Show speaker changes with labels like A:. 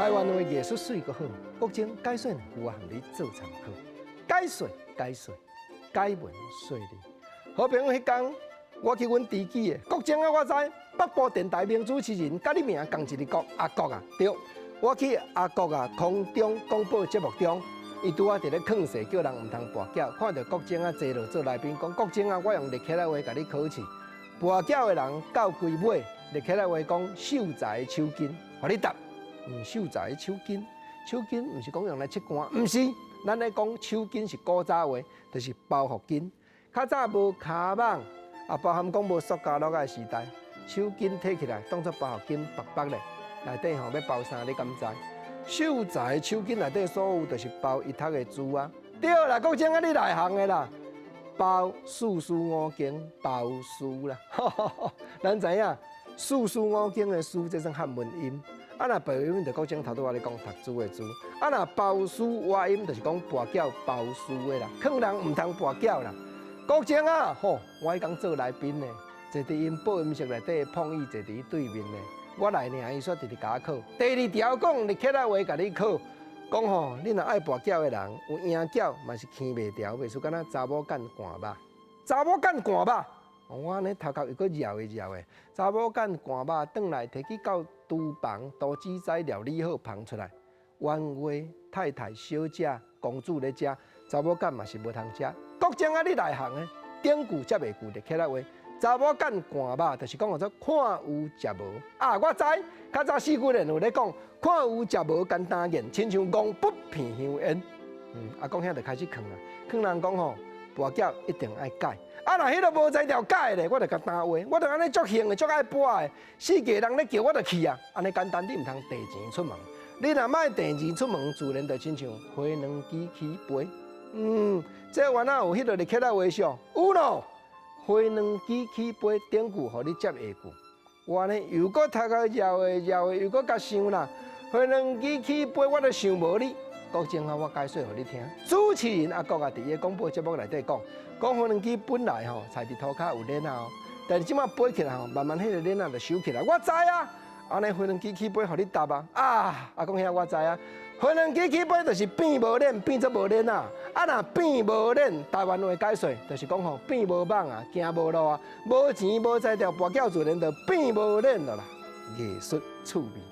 A: 台湾话艺术水阁好，国情解说有我和你做参考。解说解文说理。好朋友迄天，我去阮知己的国情啊，我知北部电台名主持人，甲你名同一个国阿国啊，对，我去阿国啊空中广播节目中，伊拄啊伫咧劝世，叫人毋通跋筊，看到国情啊坐落做来宾，讲国情啊，我用日起来话甲你考试，跋筊的人到归尾，日起来话讲秀才手巾，互你答。秀才手巾，手巾毋是讲用来切汗，毋是，咱咧讲手巾是古早话，就是包袱巾。较早无卡网，啊包含讲无塑胶袋的时代，手巾摕起来当作包袱巾，白白的，内底吼要包啥？你敢知？秀才手巾内底所有就是包一读的字啊。对啦，国情啊，你内行的啦，包四书五经，包书啦。咱知影四书五经的书，这算汉文音。啊，若背音就国情头拄我咧讲读书的书，啊，若包书外音就是讲跋筊包书的啦，劝人毋通跋筊啦。国情啊，吼，我迄天做来宾呢，坐伫因播音室内底碰伊坐伫伊对面呢，我来呢，伊说直直甲我考。第二条讲，你起来话甲你考，讲吼，你若爱跋筊的人，有影脚嘛是牵袂牢，袂输敢若查某干寒肉，查某干寒肉。我安尼头壳又搁绕的，查某干寒肉转来摕去到厨房，都煮仔料理好放出来。原话太太、小姐、公主咧食，查某干嘛是无通食。国情啊，你内行诶，典故接袂句就起来话，查某干寒肉就是讲做看有食无啊。我知，较早四句人有咧讲，看有食无简单言，亲像戆不片香烟。啊，讲遐就开始劝啦，劝人讲吼，跋筊一定爱改。啊，若迄个无才调改咧，我就甲担话，我就安尼足兴的，足爱播的，四界人咧叫我就去啊。安尼简单，你毋通提钱出门。你若莫提钱出门，自然就亲像花两支起飞。这原来有迄个日起来话上有咯，花两支起飞典故，互你接下句。我呢又搁头壳绕的，又搁甲想啦，花两支起飞，我就想无你。国情啊，我解说互你听。主持人阿国啊，伫伊广播节目内底讲，花两支本来吼踩伫涂骹有链啊，但是即马飞起来吼，慢慢迄个链啊就收起来。我知啊，安尼花两支起飞，互你答啊。啊，讲遐我知啊，花两支起飞就是变无链，变做无链啊。啊，若变无链，台湾话解说就是讲吼变无网啊，行无路啊，无钱无才调，跋筊自然就变无链了啦。艺术趣味。